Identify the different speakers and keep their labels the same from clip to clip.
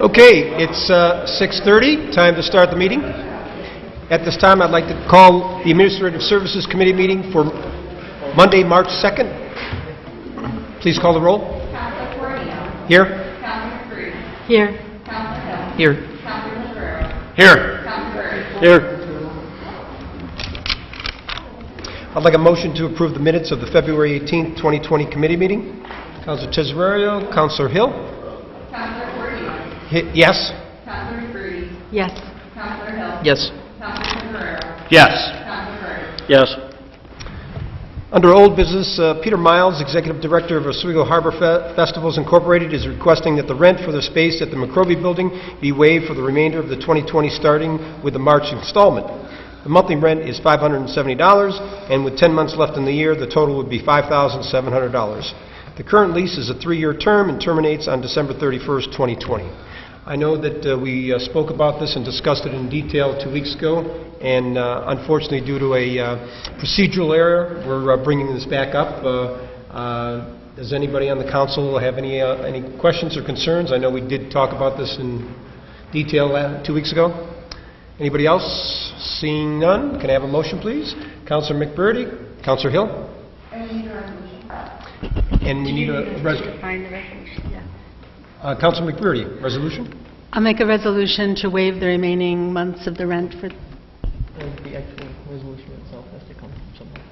Speaker 1: Okay, it's 6:30, time to start the meeting. At this time, I'd like to call the Administrative Services Committee meeting for Monday, March 2nd. Please call the roll.
Speaker 2: Councilor Corino.
Speaker 1: Here.
Speaker 2: Councilor Cruz.
Speaker 3: Here.
Speaker 2: Councilor Hill.
Speaker 1: Here.
Speaker 2: Councilor Ferrero.
Speaker 1: Here.
Speaker 2: Councilor Byrd.
Speaker 1: Here. I'd like a motion to approve the minutes of the February 18th, 2020 committee meeting. Councilor Tesorario, Councilor Hill.
Speaker 2: Councilor Corino.
Speaker 1: Yes.
Speaker 2: Councilor Cruz.
Speaker 3: Yes.
Speaker 2: Councilor Hill.
Speaker 1: Yes.
Speaker 2: Councilor Ferrero.
Speaker 1: Yes.
Speaker 2: Councilor Byrd.
Speaker 1: Yes. Under old business, Peter Miles, Executive Director of Oswego Harbor Festivals Incorporated, is requesting that the rent for the space at the McRobey Building be waived for the remainder of the 2020, starting with the March installment. The monthly rent is $570, and with 10 months left in the year, the total would be $5,700. The current lease is a 3-year term and terminates on December 31st, 2020. I know that we spoke about this and discussed it in detail 2 weeks ago, and unfortunately, due to a procedural error, we're bringing this back up. Does anybody on the council have any questions or concerns? I know we did talk about this in detail 2 weeks ago. Anybody else? Seeing none, can I have a motion, please? Councilor McBurney, Councilor Hill. And we need a resolution.
Speaker 3: Find the resolution, yeah.
Speaker 1: Councilor McBurney, resolution?
Speaker 3: I'll make a resolution to waive the remaining months of the rent for...
Speaker 4: The actual resolution itself has to come from somewhere.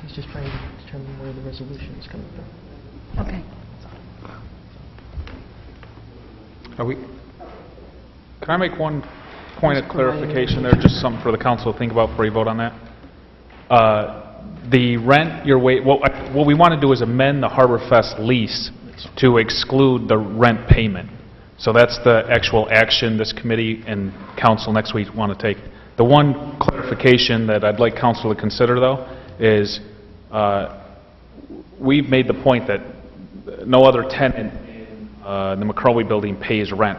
Speaker 4: He's just trying to determine where the resolution is coming from.
Speaker 3: Okay.
Speaker 1: Are we?
Speaker 5: Can I make one point of clarification there, just something for the council to think about before you vote on that? The rent, what we want to do is amend the HarborFest lease to exclude the rent payment. So that's the actual action this committee and council next week want to take. The one clarification that I'd like council to consider, though, is we've made the point that no other tenant in the McRobey Building pays rent.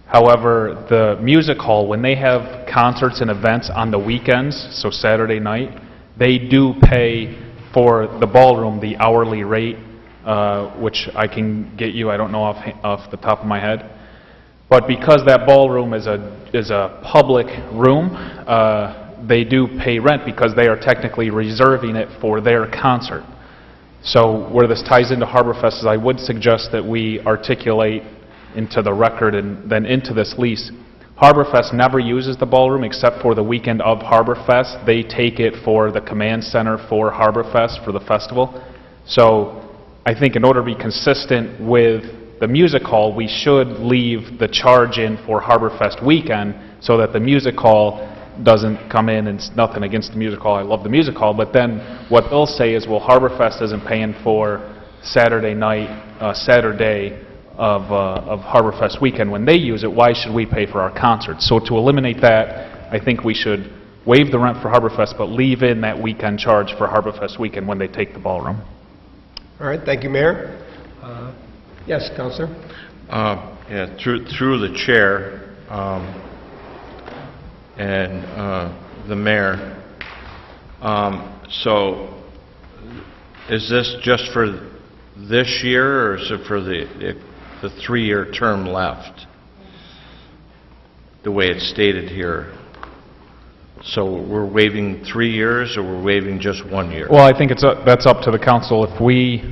Speaker 5: However, the music hall, when they have concerts and events on the weekends, so Saturday night, they do pay for the ballroom the hourly rate, which I can get you, I don't know off the top of my head. But because that ballroom is a public room, they do pay rent because they are technically reserving it for their concert. So where this ties into HarborFest is I would suggest that we articulate into the record and then into this lease. HarborFest never uses the ballroom except for the weekend of HarborFest. They take it for the command center for HarborFest for the festival. So I think in order to be consistent with the music hall, we should leave the charge in for HarborFest weekend so that the music hall doesn't come in, and it's nothing against the music hall. I love the music hall, but then what they'll say is, well, HarborFest isn't paying for Saturday night, Saturday of HarborFest weekend when they use it. Why should we pay for our concerts? So to eliminate that, I think we should waive the rent for HarborFest, but leave in that weekend charge for HarborFest weekend when they take the ballroom.
Speaker 1: All right, thank you, Mayor. Yes, Councilor.
Speaker 6: Yeah, through the chair and the mayor. So, is this just for this year, or is it for the 3-year term left? The way it's stated here. So we're waiving 3 years, or we're waiving just 1 year?
Speaker 5: Well, I think that's up to the council. If we,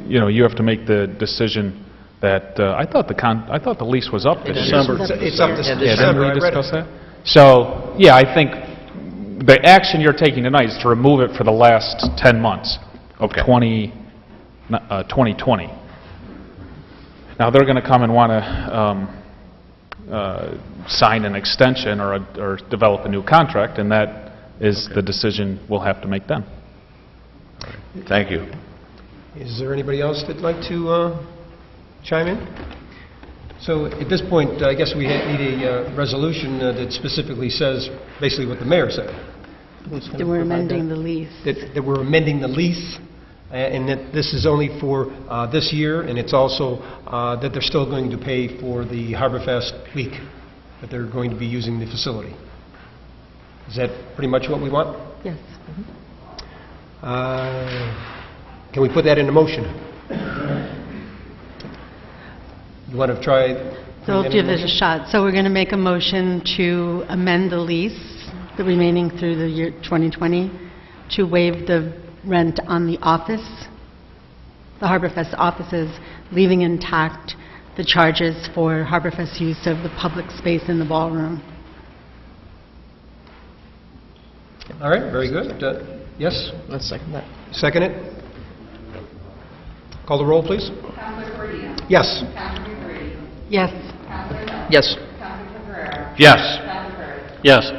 Speaker 5: you have to make the decision that I thought the lease was up this year.
Speaker 1: It's up to
Speaker 5: Yeah,
Speaker 1: December.
Speaker 5: didn't we discuss that? So, yeah, I think the action you're taking tonight is to remove it for the last 10 months of 2020. Now they're going to come and want to sign an extension or develop a new contract, and that is the decision we'll have to make then.
Speaker 6: Thank you.
Speaker 1: Is there anybody else that'd like to chime in? So at this point, I guess we need a resolution that specifically says basically what the mayor said.
Speaker 3: That we're amending the lease.
Speaker 1: That we're amending the lease, and that this is only for this year, and it's also that they're still going to pay for the HarborFest week, that they're going to be using the facility. Is that pretty much what we want?
Speaker 3: Yes.
Speaker 1: Can we put that into motion? You want to try?
Speaker 3: So we'll give it a shot. So we're going to make a motion to amend the lease, the remaining through the year 2020, to waive the rent on the office, the HarborFest offices, leaving intact the charges for HarborFest use of the public space in the ballroom.
Speaker 1: All right, very good. Yes,
Speaker 4: Let's second that.
Speaker 1: second it. Call the roll, please.
Speaker 2: Counselor Cordino?
Speaker 1: Yes.
Speaker 2: Counselor Brady?
Speaker 3: Yes.
Speaker 2: Counselor Hill?
Speaker 4: Yes.
Speaker 2: Counselor Pereira?
Speaker 6: Yes.
Speaker 2: Counselor Kurd?
Speaker 6: Yes.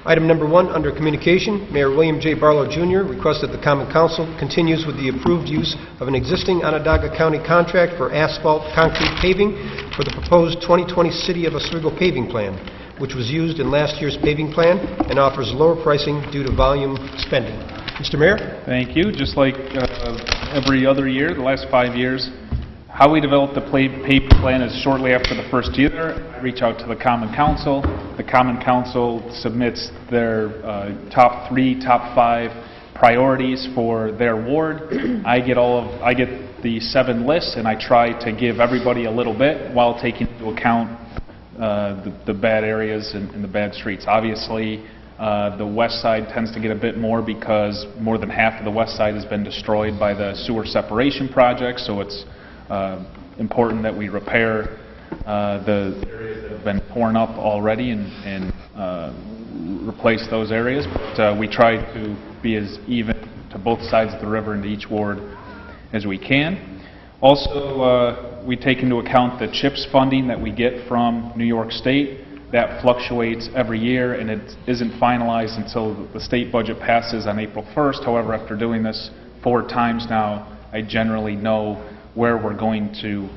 Speaker 1: Item number 1, under communication, Mayor William J. Barlow Jr. requests that the Common Council continues with the approved use of an existing Onondaga County contract for asphalt concrete paving for the proposed 2020 City of Oswego paving plan, which was used in last year's paving plan and offers lower pricing due to volume spending. Mr. Mayor?
Speaker 5: Thank you. Just like every other year, the last 5 years, how we develop the paving plan is shortly after the first year. I reach out to the Common Council. The Common Council submits their top 3, top 5 priorities for their ward. I get the 7 lists, and I try to give everybody a little bit while taking into account the bad areas and the bad streets. Obviously, the west side tends to get a bit more because more than half of the west side has been destroyed by the sewer separation project, so it's important that we repair the areas that have been torn up already and replace those areas. But we try to be as even to both sides of the river and to each ward as we can. Also, we take into account the CHIPS funding that we get from New York State. That fluctuates every year, and it isn't finalized until the state budget passes on April 1st. However, after doing this 4 times now, I generally know where we're going to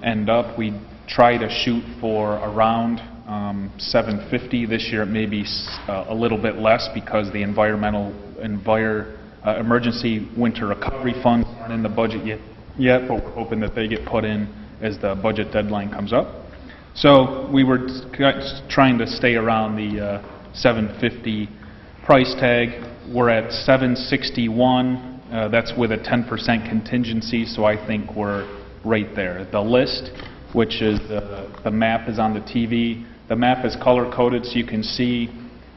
Speaker 5: end up. We try to shoot for around $750. This year it may be a little bit less because the emergency winter recovery funds aren't in the budget yet, but we're hoping that they get put in as the budget deadline comes up. So we were trying to stay around the $750 price tag. We're at $761. That's with a 10% contingency, so I think we're right there. The list, which is the map, is on the TV. The map is color-coded, so you can see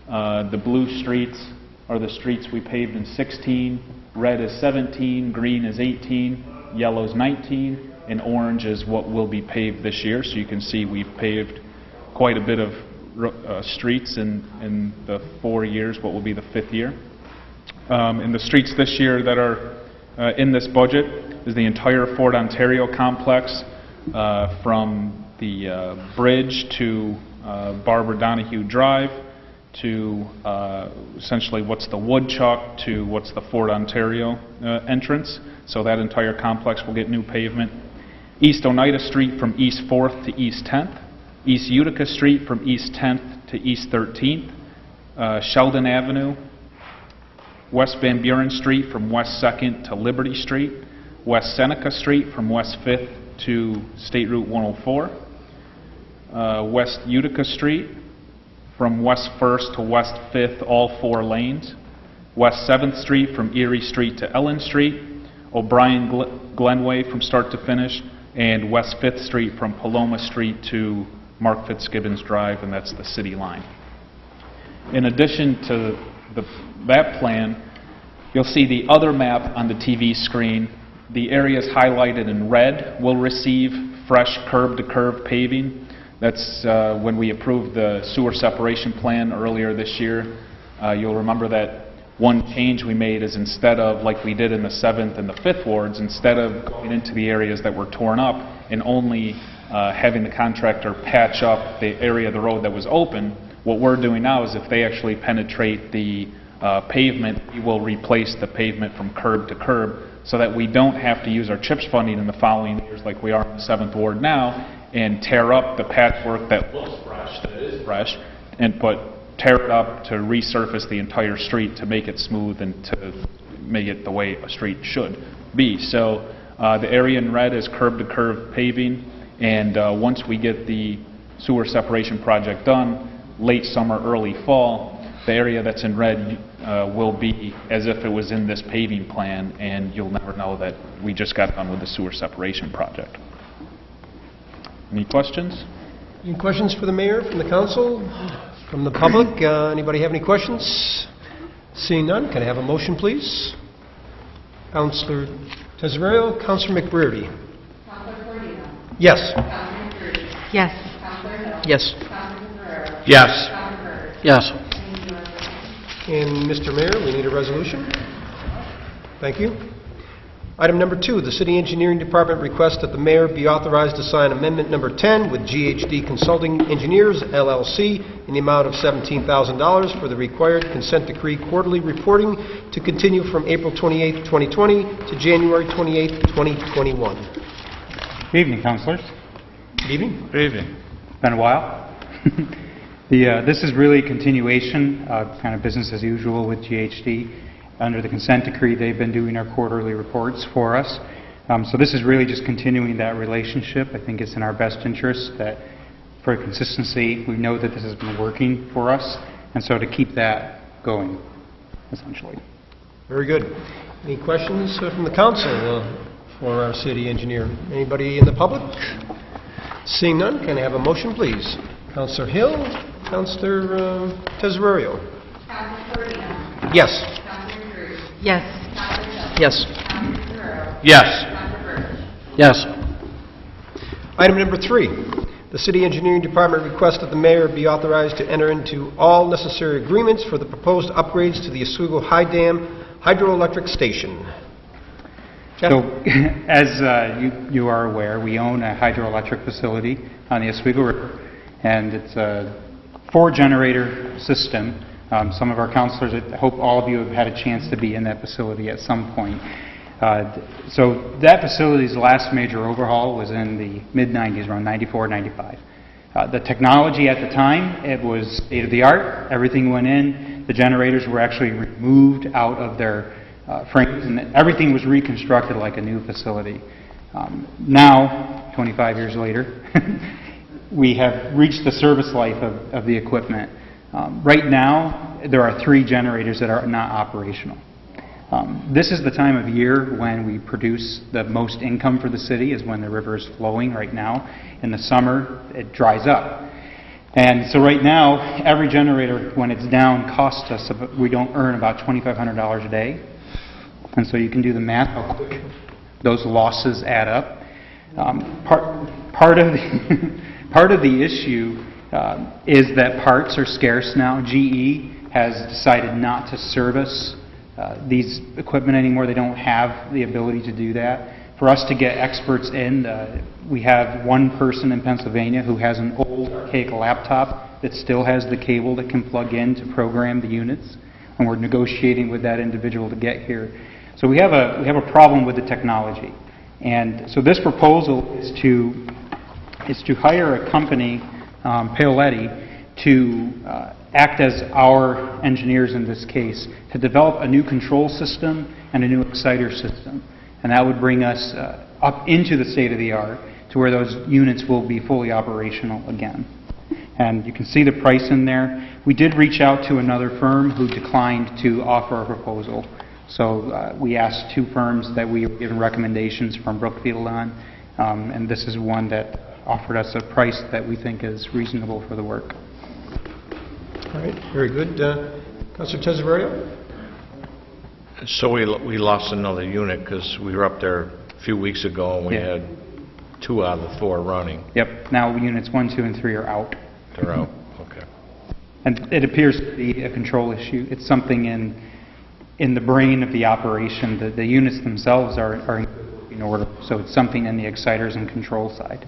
Speaker 5: the blue streets are the streets we paved in 16, red is 17, green is 18, yellow is 19, and orange is what will be paved this year. So you can see we've paved quite a bit of streets in the 4 years, what will be the 5th year. And the streets this year that are in this budget is the entire Fort Ontario complex, from the bridge to Barbara Donahue Drive to essentially what's the Woodchuck to what's the Fort Ontario entrance. So that entire complex will get new pavement. East Oneida Street from East 4th to East 10th. East Utica Street from East 10th to East 13th. Sheldon Avenue. West Van Buren Street from West 2nd to Liberty Street. West Seneca Street from West 5th to State Route 104. West Utica Street from West 1st to West 5th, all 4 lanes. West 7th Street from Erie Street to Ellen Street. O'Brien Glenway from start to finish. And West 5th Street from Paloma Street to Mark Fitzgibbons Drive, and that's the city line. In addition to that plan, you'll see the other map on the TV screen. The areas highlighted in red will receive fresh curb-to-curb paving. That's when we approved the sewer separation plan earlier this year. You'll remember that one change we made is instead of, like we did in the 7th and the 5th wards, instead of going into the areas that were torn up and only having the contractor patch up the area of the road that was open, what we're doing now is if they actually penetrate the pavement, we will replace the pavement from curb to curb so that we don't have to use our CHIPS funding in the following years like we are in the 7th ward now and tear up the patchwork that looks fresh, that is fresh, but tear it up to resurface the entire street to make it smooth and to make it the way a street should be. So the area in red is curb-to-curb paving, and once we get the sewer separation project done, late summer, early fall, the area that's in red will be as if it was in this paving plan, and you'll never know that we just got done with the sewer separation project. Any questions?
Speaker 1: Any questions for the mayor from the council, from the public? Anybody have any questions? Seeing none, can I have a motion, please? Councilor Tesorio, Councilor McBrearty.
Speaker 2: Counselor Corino.
Speaker 1: Yes.
Speaker 2: Counselor McCready.
Speaker 3: Yes.
Speaker 2: Counselor Hill.
Speaker 4: Yes.
Speaker 2: Counselor Guerrero.
Speaker 6: Yes.
Speaker 2: Counselor Byrd.
Speaker 4: Yes.
Speaker 2: And you are
Speaker 1: And Mr. Mayor, we need a resolution. Thank you. Item number 2, the City Engineering Department requests that the mayor be authorized to sign Amendment Number 10 with GHD Consulting Engineers, LLC, in the amount of $17,000 for the required consent decree quarterly reporting to continue from April 28, 2020 to January 28, 2021.
Speaker 7: Good evening, councilors.
Speaker 1: Good evening.
Speaker 6: Good evening.
Speaker 7: Been a while. This is really a continuation of kind of business as usual with GHD. Under the consent decree, they've been doing our quarterly reports for us. So this is really just continuing that relationship. I think it's in our best interest that for consistency, we know that this has been working for us, and so to keep that going, essentially.
Speaker 1: Very good. Any questions from the council for our city engineer? Anybody in the public? Seeing none, can I have a motion, please? Councilor Hill, Councilor Tesorio.
Speaker 2: Counselor Corino.
Speaker 1: Yes.
Speaker 2: Counselor McCready.
Speaker 3: Yes.
Speaker 2: Counselor Hill.
Speaker 4: Yes.
Speaker 2: Counselor Guerrero.
Speaker 6: Yes.
Speaker 2: Counselor Byrd.
Speaker 4: Yes.
Speaker 1: Item number 3, the City Engineering Department requests that the mayor be authorized to enter into all necessary agreements for the proposed upgrades to the Oswego High Dam hydroelectric station. Jeff?
Speaker 7: So, as you are aware, we own a hydroelectric facility on the Oswego River, and it's a 4-generator system. Some of our councilors, I hope all of you have had a chance to be in that facility at some point. So that facility's last major overhaul was in the mid-90s, around 94, 95. The technology at the time, it was state-of-the-art. Everything went in. The generators were actually removed out of their frames, and everything was reconstructed like a new facility. Now, 25 years later, we have reached the service life of the equipment. Right now, there are 3 generators that are not operational. This is the time of year when we produce the most income for the city, is when the river is flowing right now. In the summer, it dries up. And so right now, every generator, when it's down, costs us, we don't earn about $2,500 a day. And so you can do the math, how quick those losses add up. Part of the issue is that parts are scarce now. GE has decided not to service these equipment anymore. They don't have the ability to do that. For us to get experts in, we have one person in Pennsylvania who has an old archaic laptop that still has the cable that can plug in to program the units, and we're negotiating with that individual to get here. So we have a problem with the technology. And so this proposal is to hire a company, Paoletti, to act as our engineers in this case, to develop a new control system and a new exciter system. And that would bring us up into the state-of-the-art to where those units will be fully operational again. And you can see the price in there. We did reach out to another firm who declined to offer a proposal. So we asked 2 firms that we were given recommendations from Brookfield on, and this is one that offered us a price that we think is reasonable for the work.
Speaker 1: All right, very good. Councilor Tesorio?
Speaker 6: So we lost another unit because we were up there a few weeks ago and we
Speaker 7: Yeah.
Speaker 6: had 2 out of the 4 running.
Speaker 7: Yep, now units 1, 2, and 3 are out.
Speaker 6: They're out. Okay.
Speaker 7: And it appears to be a control issue. It's something in the brain of the operation. The units themselves are in order, so it's something in the exciters and control side.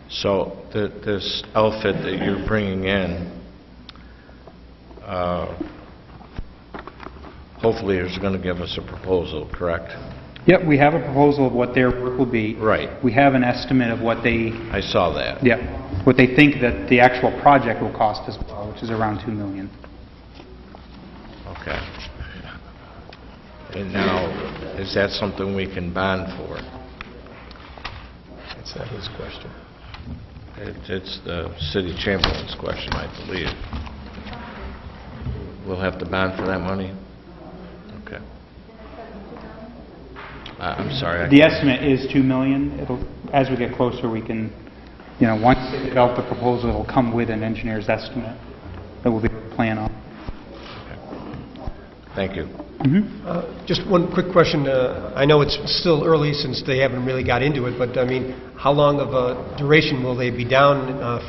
Speaker 6: So this outfit that you're bringing in, hopefully is going to give us a proposal, correct?
Speaker 7: Yep, we have a proposal of what their work will be.
Speaker 6: Right.
Speaker 7: We have an estimate of what they,
Speaker 6: I saw that.
Speaker 7: what they think that the actual project will cost as well, which is around $2 million.
Speaker 6: Okay. And now, is that something we can bond for?
Speaker 1: That's not his question.
Speaker 6: It's the city chamberlain's question, I believe. We'll have to bond for that money? Okay. I'm sorry.
Speaker 7: The estimate is $2 million. as we get closer, we can, once they develop the proposal, it'll come with an engineer's estimate that we'll be able to plan on.
Speaker 6: Thank you.
Speaker 1: Just one quick question. I know it's still early since they haven't really got into it, but I mean, how long of a duration will they be down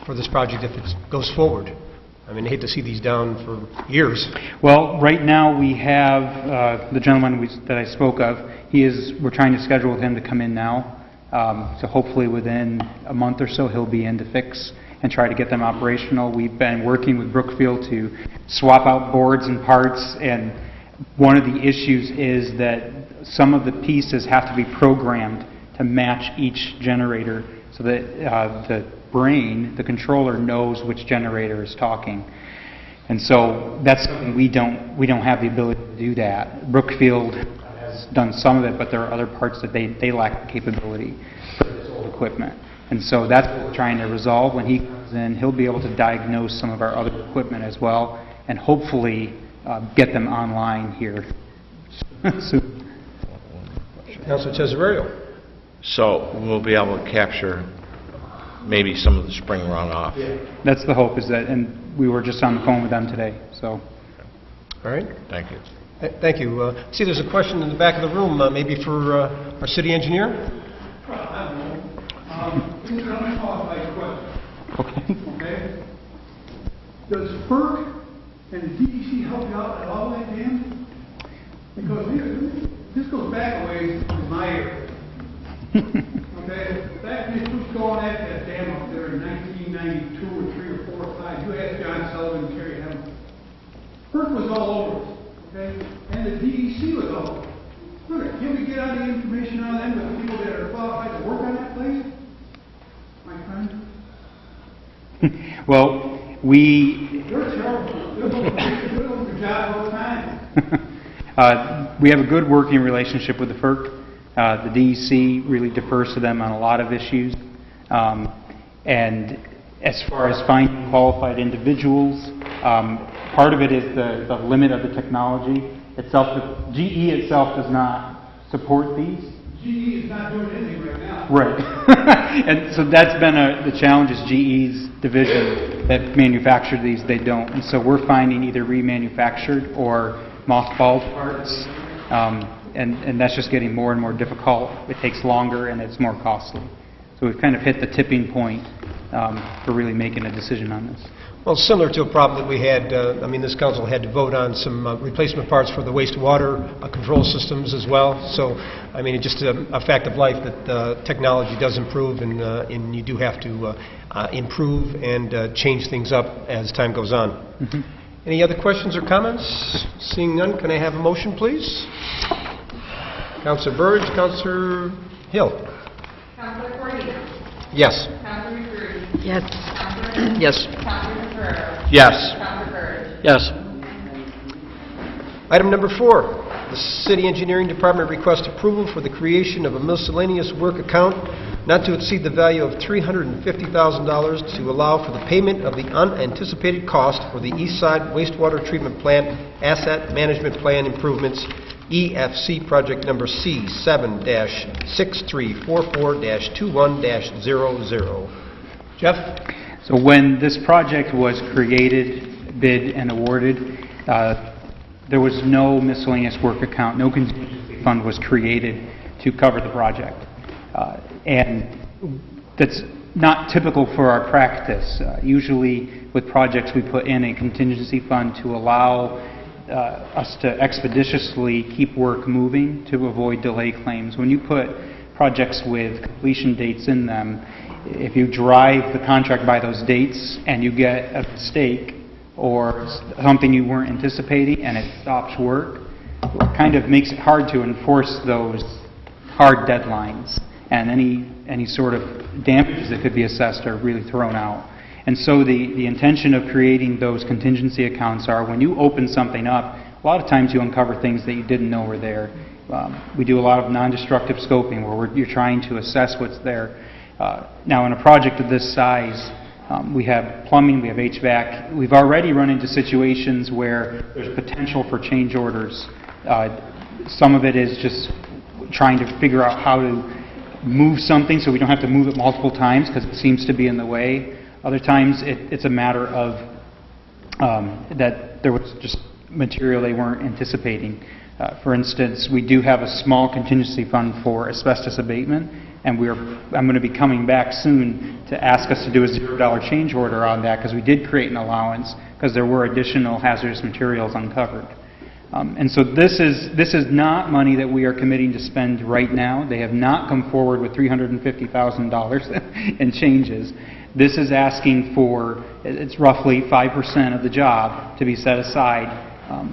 Speaker 1: for this project if it goes forward? I mean, I hate to see these down for years.
Speaker 7: Well, right now we have the gentleman that I spoke of. We're trying to schedule with him to come in now. So hopefully within a month or so he'll be in to fix and try to get them operational. We've been working with Brookfield to swap out boards and parts, and one of the issues is that some of the pieces have to be programmed to match each generator so that the brain, the controller, knows which generator is talking. And so that's something we don't have the ability to do that. Brookfield has done some of it, but there are other parts that they lack the capability for this old equipment. And so that's what we're trying to resolve. When he comes in, he'll be able to diagnose some of our other equipment as well, and hopefully get them online here soon.
Speaker 1: Councilor Tesorerio.
Speaker 6: So we'll be able to capture maybe some of the spring runoff.
Speaker 7: That's the hope, is that, and we were just on the phone with them today, so.
Speaker 1: All right.
Speaker 6: Thank you.
Speaker 1: Thank you. See, there's a question in the back of the room, maybe for our city engineer.
Speaker 8: It's an unqualified question.
Speaker 7: Okay.
Speaker 8: Okay? Does FERC and the DEC help you out at all, that dam? Because this goes back a ways in my area. Okay? Back when they first going at that dam up there in 1992 or 3 or 4 or 5, you asked John Sullivan and Terry Hamilton. FERC was all over us. Okay? And the DEC was all over us. Look, can we get all the information on them with the people that are qualified to work on that place? My friend?
Speaker 7: Well,
Speaker 8: They're terrible. They're doing their job all the time.
Speaker 7: we have a good working relationship with the FERC. The DEC really defers to them on a lot of issues. And as far as finding qualified individuals, part of it is the limit of the technology itself. GE itself does not support these.
Speaker 8: GE is not doing anything right now.
Speaker 7: Right. And so that's been the challenge, is GE's division that manufactured these, they don't. And so we're finding either remanufactured or mothballed parts. And that's just getting more and more difficult. It takes longer and it's more costly. So we've kind of hit the tipping point for really making a decision on this.
Speaker 1: Well, similar to a problem that we had, this council had to vote on some replacement parts for the wastewater control systems as well. So, it's just a fact of life that technology does improve, and you do have to improve and change things up as time goes on. Mm-hmm. Any other questions or comments? Seeing none, can I have a motion, please? Councilor Burge, Councilor Hill.
Speaker 2: Councilor Cornelius.
Speaker 1: Yes.
Speaker 2: Councilor McCready.
Speaker 3: Yes.
Speaker 2: Councilor
Speaker 4: Yes.
Speaker 2: Councilor Ferrero.
Speaker 6: Yes.
Speaker 2: Councilor Burge.
Speaker 4: Yes.
Speaker 1: Item number 4, the City Engineering Department requests approval for the creation of a miscellaneous work account not to exceed the value of $350,000 to allow for the payment of the unanticipated cost for the East Side Wastewater Treatment Plant Asset Management Plan Improvements, EFC Project Number C7-6344-21-00. Jeff?
Speaker 7: So when this project was created, bid, and awarded, there was no miscellaneous work account, no contingency fund was created to cover the project. And that's not typical for our practice. Usually with projects we put in a contingency fund to allow us to expeditiously keep work moving to avoid delay claims. When you put projects with completion dates in them, if you drive the contract by those dates and you get a mistake or something you weren't anticipating and it stops work, it kind of makes it hard to enforce those hard deadlines, and any sort of damages that could be assessed are really thrown out. And so the intention of creating those contingency accounts are, when you open something up, a lot of times you uncover things that you didn't know were there. We do a lot of non-destructive scoping where you're trying to assess what's there. Now in a project of this size, we have plumbing, we have HVAC. We've already run into situations where there's potential for change orders. Some of it is just trying to figure out how to move something so we don't have to move it multiple times because it seems to be in the way. Other times, it's a matter of that there was just material they weren't anticipating. For instance, we do have a small contingency fund for asbestos abatement, and I'm going to be coming back soon to ask us to do a $0 change order on that because we did create an allowance because there were additional hazardous materials uncovered. And so this is not money that we are committing to spend right now. They have not come forward with $350,000 in changes. This is asking for, it's roughly 5% of the job to be set aside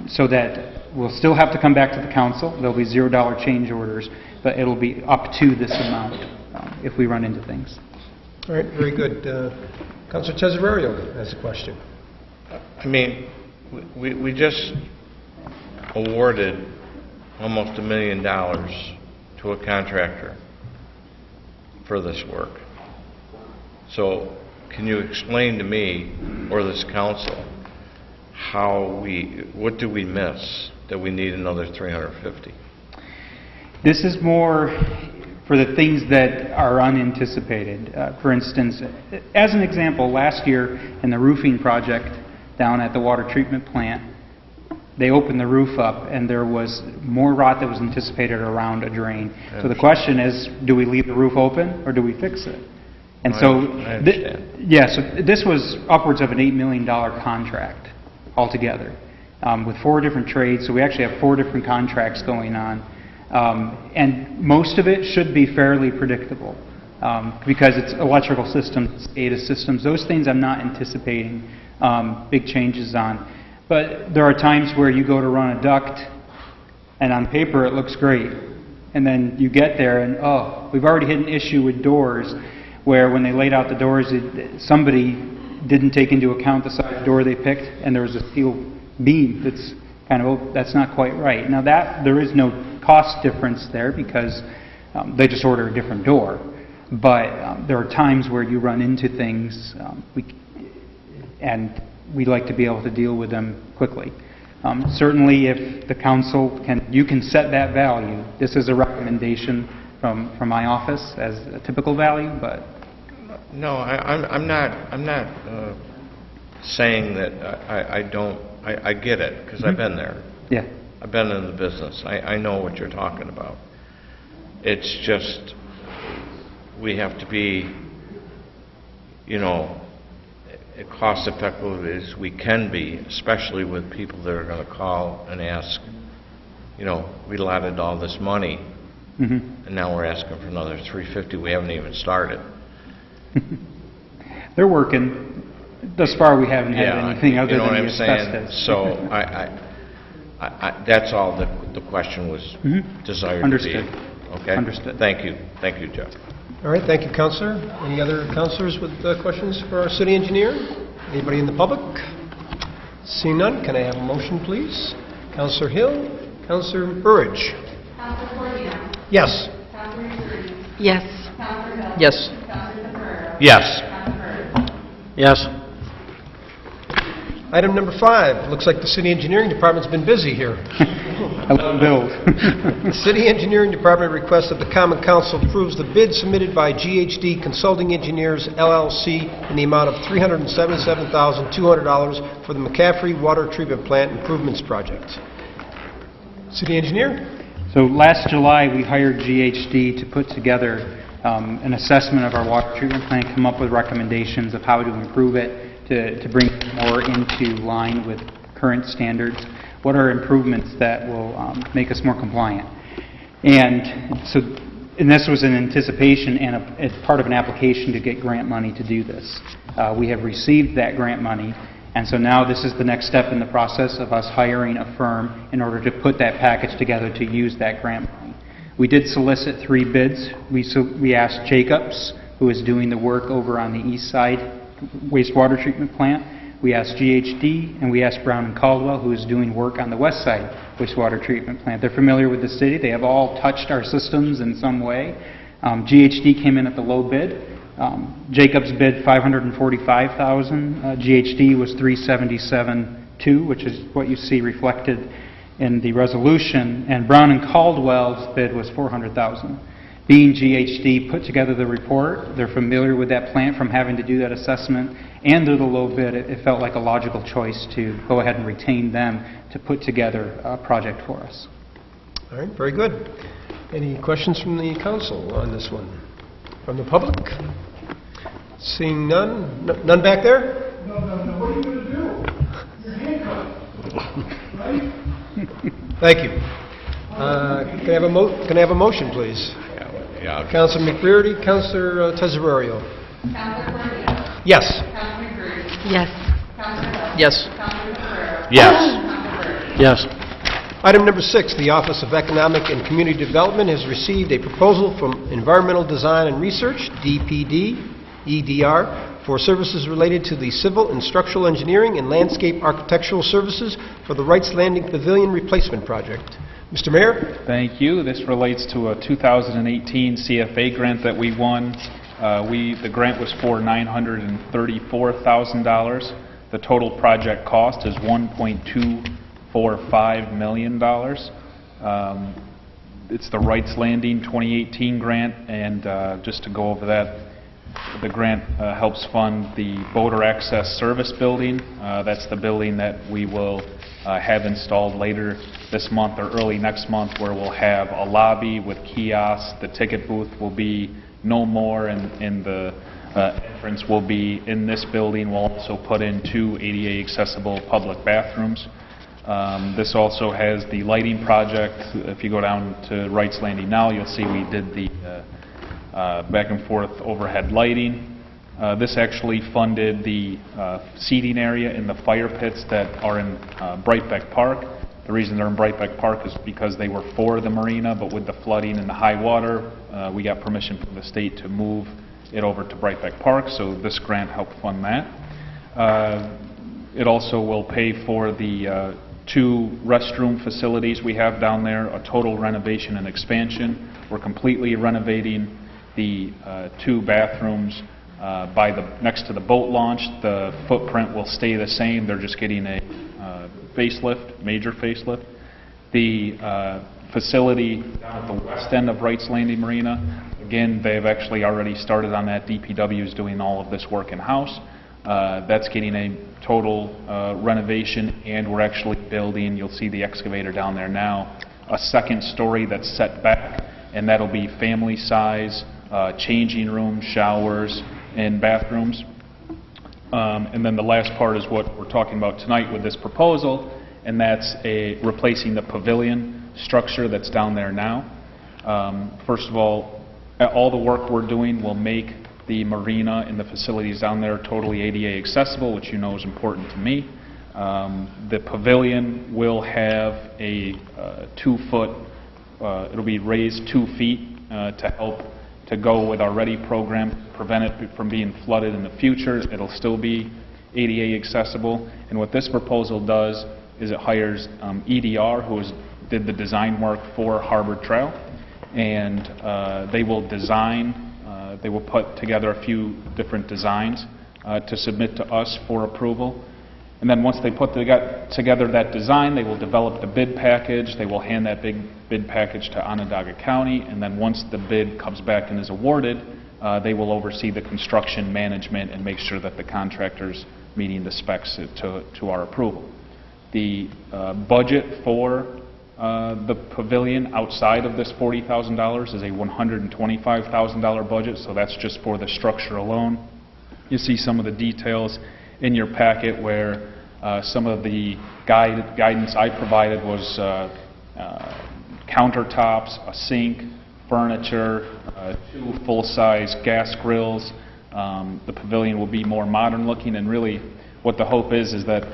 Speaker 7: so that we'll still have to come back to the council. There'll be $0 change orders, but it'll be up to this amount if we run into things.
Speaker 1: All right, very good. Councilor Tesorario has a question.
Speaker 6: I mean, we just awarded almost $1 million to a contractor for this work. So can you explain to me or this council what do we miss that we need another 350?
Speaker 7: This is more for the things that are unanticipated. For instance, as an example, last year in the roofing project down at the water treatment plant, they opened the roof up and there was more rot that was anticipated around a drain. So the question is, do we leave the roof open or do we fix it? And
Speaker 6: I
Speaker 7: so,
Speaker 6: understand.
Speaker 7: so this was upwards of an $8 million contract altogether with 4 different trades. So we actually have 4 different contracts going on. And most of it should be fairly predictable because it's electrical systems, SCADA systems. Those things I'm not anticipating big changes on. But there are times where you go to run a duct and on paper it looks great. And then you get there and, oh, we've already hit an issue with doors where when they laid out the doors, somebody didn't take into account the size door they picked and there was a steel beam that's kind of, that's not quite right. Now there is no cost difference there because they just order a different door. But there are times where you run into things and we'd like to be able to deal with them quickly. Certainly if the council you can set that value. This is a recommendation from my office as a typical value, but...
Speaker 6: No, I'm not saying that I get it because I've been there.
Speaker 7: Yeah.
Speaker 6: I've been in the business. I know what you're talking about. It's just we have to be, cost effective as we can be, especially with people that are going to call and ask, we allotted all this money and now we're asking for another 350. We haven't even started.
Speaker 7: They're working. Thus far, we haven't had anything other than the
Speaker 6: Saying?
Speaker 7: asbestos.
Speaker 6: So that's all the question was desired
Speaker 7: Understood.
Speaker 6: to be. Okay.
Speaker 7: Understood.
Speaker 6: Thank you, Jeff.
Speaker 1: All right, thank you, Councilor. Any other councilors with questions for our city engineer? Anybody in the public? Seeing none, can I have a motion, please? Councilor Hill, Councilor Burridge.
Speaker 2: Councilor Corino.
Speaker 1: Yes.
Speaker 2: Councilor Rudy.
Speaker 3: Yes.
Speaker 2: Councilor Hill.
Speaker 4: Yes.
Speaker 2: Councilor Tesorario.
Speaker 6: Yes.
Speaker 2: Councilor Burr.
Speaker 4: Yes.
Speaker 1: Item number 5. Looks like the city engineering department's been busy here.
Speaker 7: I love bills.
Speaker 1: The City Engineering Department requests that the Common Council approves the bid submitted by GHD Consulting Engineers, LLC, in the amount of $377,200 for the McCaffrey Water Treatment Plant Improvements Project. City Engineer?
Speaker 7: So last July, we hired GHD to put together an assessment of our water treatment plant, come up with recommendations of how to improve it, to bring it more into line with current standards. What are improvements that will make us more compliant? And this was in anticipation and it's part of an application to get grant money to do this. We have received that grant money, and so now this is the next step in the process of us hiring a firm in order to put that package together to use that grant money. We did solicit 3 bids. We asked Jacobs, who is doing the work over on the east side wastewater treatment plant. We asked GHD, and we asked Brown & Caldwell, who is doing work on the west side wastewater treatment plant. They're familiar with the city. They have all touched our systems in some way. GHD came in at the low bid. Jacobs bid $545,000. GHD was $377,200, which is what you see reflected in the resolution. And Brown & Caldwell's bid was $400,000. Being GHD put together the report, they're familiar with that plant from having to do that assessment, and they're the low bid. It felt like a logical choice to go ahead and retain them to put together a project for us.
Speaker 1: All right, very good. Any questions from the council on this one? From the public? Seeing none? None back there?
Speaker 8: No, what are you gonna do? You're handcuffed, right?
Speaker 1: Thank you. Can I have a motion, please?
Speaker 6: Yeah.
Speaker 1: Councilor McBrearty, Councilor Tesorario.
Speaker 2: Counselor Cornelius.
Speaker 1: Yes.
Speaker 2: Counselor McCready.
Speaker 3: Yes.
Speaker 2: Counselor Hill.
Speaker 4: Yes.
Speaker 2: Counselor Ferrero.
Speaker 6: Yes.
Speaker 2: Counselor Bergen.
Speaker 4: Yes.
Speaker 1: Item number 6, the Office of Economic and Community Development has received a proposal from Environmental Design and Research, DPD, EDR, for services related to the civil and structural engineering and landscape architectural services for the Wrights Landing Pavilion Replacement Project. Mr. Mayor?
Speaker 5: Thank you. This relates to a 2018 CFA grant that we won. The grant was for $934,000. The total project cost is $1.245 million. It's the Wrights Landing 2018 grant, and just to go over that, the grant helps fund the Boater Access Service Building. That's the building that we will have installed later this month or early next month, where we'll have a lobby with kiosks. The ticket booth will be no more, and the entrance will be in this building. We'll also put in 2 ADA accessible public bathrooms. This also has the lighting project. If you go down to Wrights Landing now, you'll see we did the back and forth overhead lighting. This actually funded the seating area in the fire pits that are in Brightbeck Park. The reason they're in Brightbeck Park is because they were for the marina, but with the flooding and the high water, we got permission from the state to move it over to Brightbeck Park, so this grant helped fund that. It also will pay for the 2 restroom facilities we have down there, a total renovation and expansion. We're completely renovating the 2 bathrooms next to the boat launch. The footprint will stay the same. They're just getting a facelift, major facelift. The facility down at the west end of Wrights Landing Marina, again, they've actually already started on that. DPW is doing all of this work in-house. That's getting a total renovation, and we're actually building, you'll see the excavator down there now, a 2nd story that's set back, and that'll be family size, changing rooms, showers, and bathrooms. And then the last part is what we're talking about tonight with this proposal, and that's replacing the pavilion structure that's down there now. First of all the work we're doing will make the marina and the facilities down there totally ADA accessible, which you know is important to me. The pavilion will have a 2-foot, it'll be raised 2 feet to help to go with our READY program, prevent it from being flooded in the future. It'll still be ADA accessible. And what this proposal does is it hires EDR, who did the design work for Harbor Trail, and they will design, they will put together a few different designs to submit to us for approval. And then once they put together that design, they will develop the bid package. They will hand that bid package to Onondaga County, and then once the bid comes back and is awarded, they will oversee the construction management and make sure that the contractor's meeting the specs to our approval. The budget for the pavilion outside of this $40,000 is a $125,000 budget, so that's just for the structure alone. You see some of the details in your packet where some of the guidance I provided was countertops, a sink, furniture, 2 full-size gas grills. The pavilion will be more modern looking, and really what the hope is that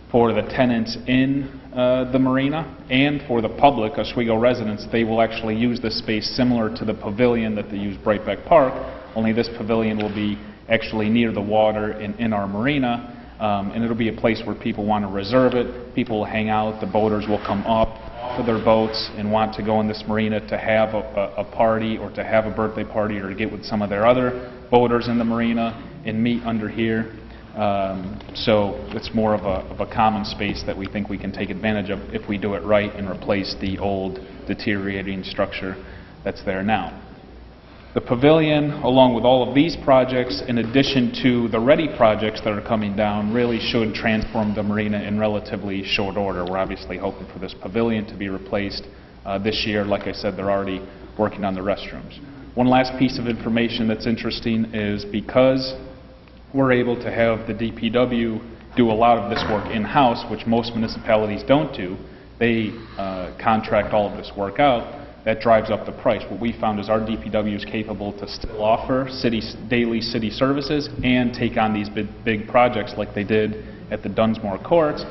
Speaker 5: for the tenants in the marina and for the public, Oswego residents, they will actually use this space similar to the pavilion that they use Brightbeck Park, only this pavilion will be actually near the water and in our marina, and it'll be a place where people want to reserve it, people will hang out, the boaters will come up off of their boats and want to go in this marina to have a party or to have a birthday party or to get with some of their other boaters in the marina and meet under here. So it's more of a common space that we think we can take advantage of if we do it right and replace the old deteriorating structure that's there now. The pavilion, along with all of these projects, in addition to the ready projects that are coming down, really should transform the marina in relatively short order. We're obviously hoping for this pavilion to be replaced this year. Like I said, they're already working on the restrooms. One last piece of information that's interesting is because we're able to have the DPW do a lot of this work in-house, which most municipalities don't do. They contract all of this work out. That drives up the price. What we found is our DPW is capable to still offer daily city services and take on these big projects like they did at the Dunsmore Courts,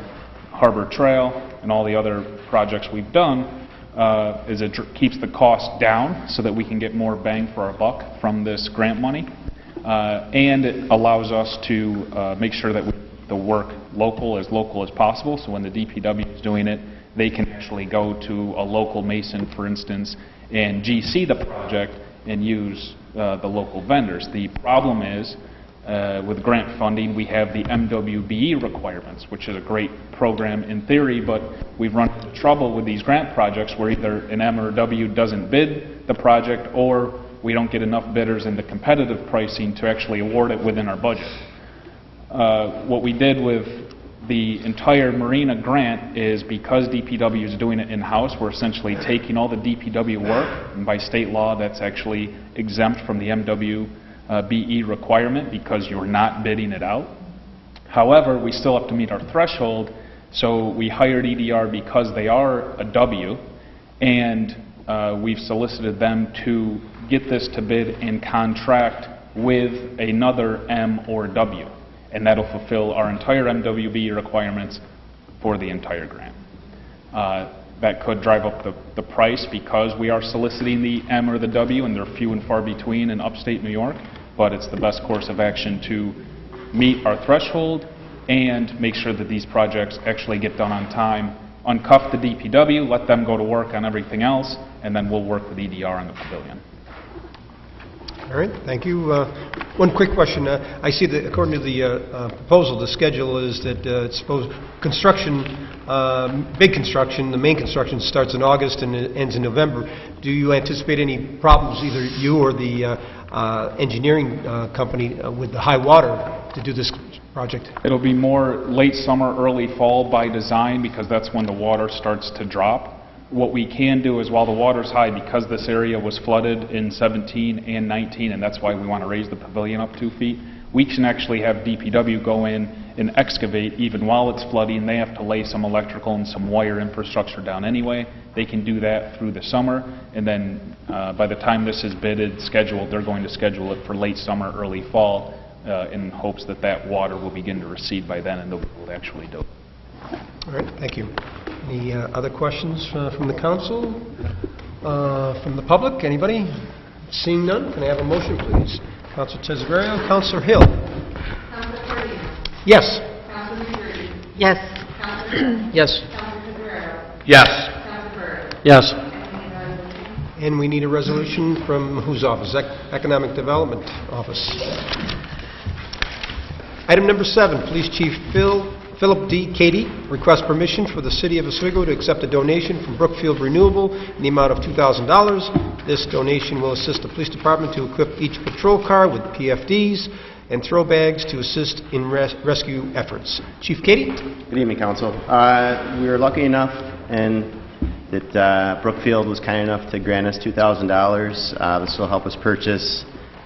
Speaker 5: Harbor Trail, and all the other projects we've done, is it keeps the cost down so that we can get more bang for our buck from this grant money. And it allows us to make sure that the work local as possible, so when the DPW is doing it, they can actually go to a local mason, for instance, and GC the project and use the local vendors. The problem is, with grant funding, we have the MWBE requirements, which is a great program in theory, but we've run into trouble with these grant projects where either an M or a W doesn't bid the project, or we don't get enough bidders in the competitive pricing to actually award it within our budget. What we did with the entire marina grant is because DPW is doing it in-house, we're essentially taking all the DPW work, and by state law that's actually exempt from the MWBE requirement because you're not bidding it out. However, we still have to meet our threshold, so we hired EDR because they are a W, and we've solicited them to get this to bid and contract with another M or W. And that'll fulfill our entire MWBE requirements for the entire grant. That could drive up the price because we are soliciting the M or the W, and they're few and far between in upstate New York, but it's the best course of action to meet our threshold and make sure that these projects actually get done on time. Uncuff the DPW, let them go to work on everything else, and then we'll work with EDR on the pavilion.
Speaker 1: All right, thank you. One quick question. I see that according to the proposal, the schedule is that it's supposed construction, big construction, the main construction starts in August and it ends in November. Do you anticipate any problems, either you or the engineering company, with the high water to do this project?
Speaker 5: It'll be more late summer, early fall by design because that's when the water starts to drop. What we can do is while the water's high, because this area was flooded in 17 and 19, and that's why we want to raise the pavilion up 2 feet, we can actually have DPW go in and excavate even while it's flooding. They have to lay some electrical and some wire infrastructure down anyway. They can do that through the summer, and then by the time this is bidded, scheduled, they're going to schedule it for late summer, early fall, in hopes that that water will begin to recede by then and they'll be able to actually do it.
Speaker 1: All right, thank you. Any other questions from the council? From the public? Anybody? Seeing none, can I have a motion, please? Councilor Tezebrario, Councilor Hill.
Speaker 2: Councilor Cardino.
Speaker 1: Yes.
Speaker 2: Councilor McCurdy.
Speaker 3: Yes.
Speaker 2: Councilor
Speaker 4: Yes.
Speaker 2: Councilor Tezebrayo.
Speaker 6: Yes.
Speaker 2: Councilor Burr.
Speaker 7: Yes.
Speaker 2: And we need a resolution.
Speaker 1: And we need a resolution from whose office? Economic Development Office. Item number 7, Police Chief Philip D. Cady requests permission for the City of Oswego to accept a donation from Brookfield Renewable in the amount of $2,000. This donation will assist the police department to equip each patrol car with PFDs and throw bags to assist in rescue efforts. Chief Cady?
Speaker 9: Good evening, Council. We were lucky enough that Brookfield was kind enough to grant us $2,000. This will help us purchase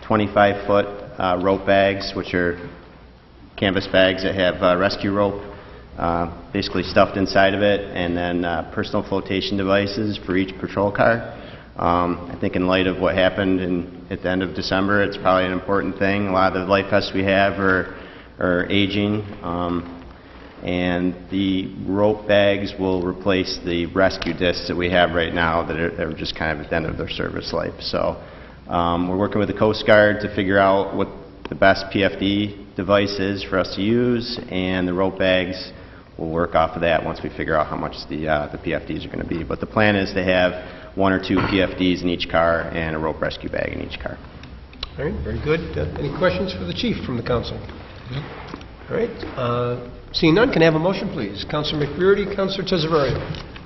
Speaker 9: 25-foot rope bags, which are canvas bags that have rescue rope basically stuffed inside of it, and then personal flotation devices for each patrol car. I think in light of what happened at the end of December, it's probably an important thing. A lot of the life vests we have are aging, and the rope bags will replace the rescue discs that we have right now that are just kind of at the end of their service life. So we're working with the Coast Guard to figure out what the best PFD device is for us to use, and the rope bags will work off of that once we figure out how much the PFDs are going to be. But the plan is to have 1 or 2 PFDs in each car and a rope rescue bag in each car.
Speaker 1: All right, very good. Any questions for the chief from the council? All right, seeing none, can I have a motion, please? Councilor McBurney, Councilor Tezebrario.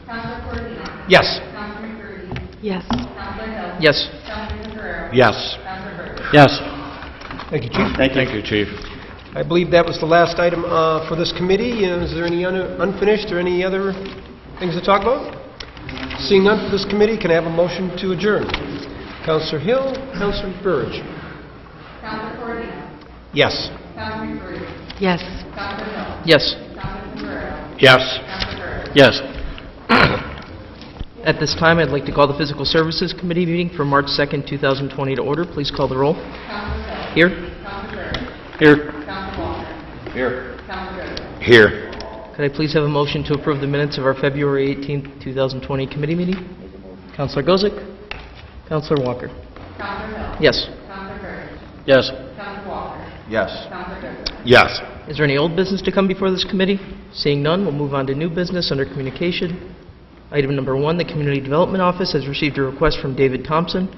Speaker 2: Councilor Cardino.
Speaker 1: Yes.
Speaker 2: Councilor McCurdy.
Speaker 3: Yes.
Speaker 2: Councilor Hill.
Speaker 4: Yes.
Speaker 2: Councilor Tezebrayo.
Speaker 6: Yes.
Speaker 2: Counselor Burge.
Speaker 6: Yes.
Speaker 1: Thank you, Chief.
Speaker 6: Thank you, Chief.
Speaker 1: I believe that was the last item for this committee. Is there any unfinished or any other things to talk about? Seeing none for this committee, can I have a motion to adjourn? Counselor Hill, Counselor Burge.
Speaker 2: Counselor Corradino.
Speaker 1: Yes.
Speaker 2: Counselor McBroom.
Speaker 3: Yes.
Speaker 2: Counselor Hill.
Speaker 4: Yes.
Speaker 2: Counselor Temporero.
Speaker 6: Yes.
Speaker 2: Counselor Burge.
Speaker 6: Yes.
Speaker 4: At this time, I'd like to call the Physical Services Committee meeting for March 2nd, 2020 to order. Please call the roll.
Speaker 2: Counselor Hill.
Speaker 4: Here.
Speaker 2: Counselor Burge.
Speaker 6: Here.
Speaker 2: Counselor Walker.
Speaker 6: Here.
Speaker 2: Counselor Joseph.
Speaker 6: Here.
Speaker 4: Could I please have a motion to approve the minutes of our February 18th, 2020 committee meeting? Counselor Gozick? Counselor Walker?
Speaker 2: Counselor Hill.
Speaker 4: Yes.
Speaker 2: Counselor Burge.
Speaker 6: Yes.
Speaker 2: Counselor Walker.
Speaker 6: Yes.
Speaker 2: Counselor Joseph.
Speaker 6: Yes.
Speaker 4: Is there any old business to come before this committee? Seeing none, we'll move on to new business under communication. Item number 1, the Community Development Office has received a request from David Thompson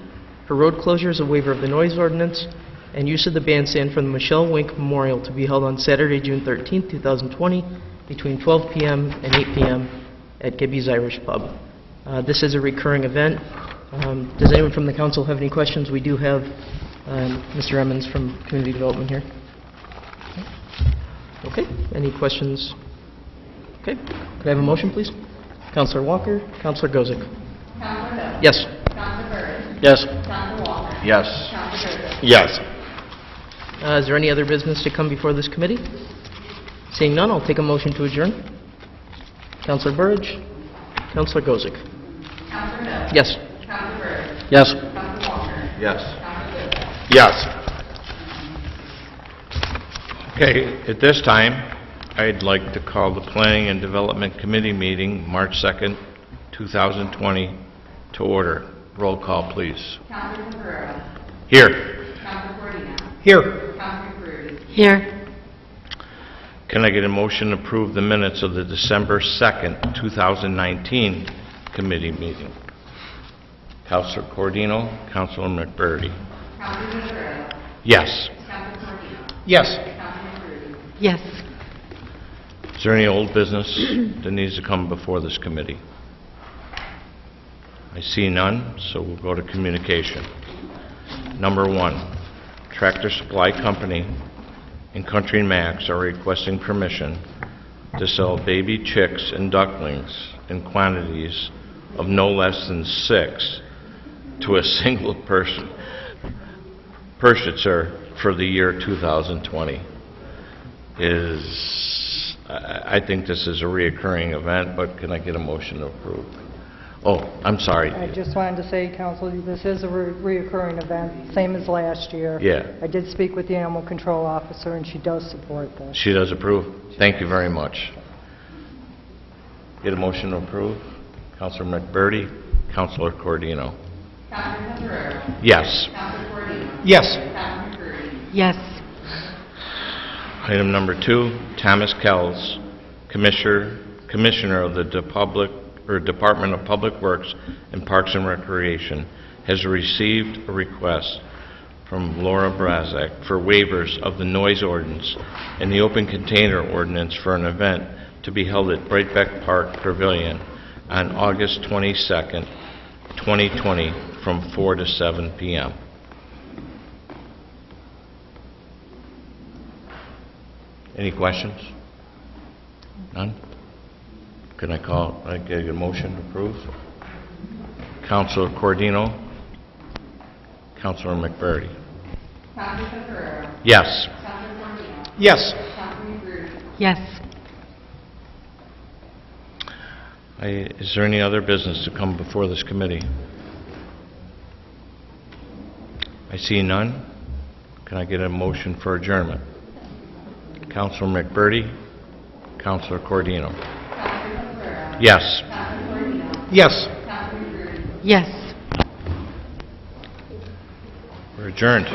Speaker 4: for road closures, a waiver of the noise ordinance, and use of the bandstand from the Michelle Wink Memorial to be held on Saturday, June 13th, 2020, between 12 p.m. and 8 p.m. at Gibby's Irish Pub. This is a recurring event. Does anyone from the council have any questions? We do have Mr. Emmons from Community Development here. Okay, any questions? Okay, could I have a motion, please? Counselor Walker, Counselor Gozick.
Speaker 2: Counselor Hill.
Speaker 4: Yes.
Speaker 2: Counselor Burge.
Speaker 6: Yes.
Speaker 2: Counselor Walker.
Speaker 6: Yes.
Speaker 2: Counselor Joseph.
Speaker 6: Yes.
Speaker 4: Is there any other business to come before this committee? Seeing none, I'll take a motion to adjourn. Counselor Burge, Counselor Gozick.
Speaker 2: Counselor Hill.
Speaker 4: Yes.
Speaker 2: Counselor Burge.
Speaker 6: Yes.
Speaker 2: Counselor Walker.
Speaker 6: Yes.
Speaker 2: Counselor Joseph.
Speaker 6: Yes. Okay, at this time, I'd like to call the Planning and Development Committee meeting, March 2nd, 2020, to order. Roll call, please.
Speaker 2: Counselor Temporero.
Speaker 6: Here.
Speaker 2: Counselor Corradino.
Speaker 1: Here.
Speaker 2: Counselor McBroom.
Speaker 3: Here.
Speaker 6: Can I get a motion to approve the minutes of the December 2nd, 2019 committee meeting? Councilor Cordino, Councilor McBurdy.
Speaker 2: Counselor Temporero.
Speaker 6: Yes.
Speaker 2: Counselor Corradino.
Speaker 1: Yes.
Speaker 2: Counselor McBroom.
Speaker 3: Yes.
Speaker 6: Is there any old business that needs to come before this committee? I see none, so we'll go to communication. Number 1, Tractor Supply Company and Country Max are requesting permission to sell baby chicks and ducklings in quantities of no less than 6 to a single purchaser for the year 2020. I think this is a reoccurring event, but can I get a motion to approve? Oh, I'm sorry.
Speaker 10: I just wanted to say, Council, this is a reoccurring event, same as last year.
Speaker 6: Yeah.
Speaker 10: I did speak with the animal control officer, and she does support this.
Speaker 6: She does approve? Thank you very much. Get a motion to approve? Councilor McBurdy, Councilor Cordino.
Speaker 2: Counselor Temporero.
Speaker 6: Yes.
Speaker 2: Counselor Corradino.
Speaker 1: Yes.
Speaker 2: Counselor McBroom.
Speaker 3: Yes.
Speaker 6: Item number 2, Thomas Kells, Commissioner of the Department of Public Works and Parks and Recreation, has received a request from Laura Brazak for waivers of the noise ordinance and the open container ordinance for an event to be held at Breitbeck Park Pavilion on August 22nd, 2020, from 4 to 7 p.m. Any questions? None? Can I get a motion to approve? Councilor Cordino, Councilor McBurdy.
Speaker 2: Counselor Temporero.
Speaker 6: Yes.
Speaker 2: Counselor Corradino.
Speaker 1: Yes.
Speaker 2: Counselor McBroom.
Speaker 3: Yes.
Speaker 6: Is there any other business to come before this committee? I see none. Can I get a motion for adjournment? Councilor McBurdy, Councilor Cordino.
Speaker 2: Counselor Temporero.
Speaker 6: Yes.
Speaker 2: Counselor Corradino.
Speaker 1: Yes.
Speaker 2: Counselor McBroom.
Speaker 3: Yes.
Speaker 6: We're adjourned.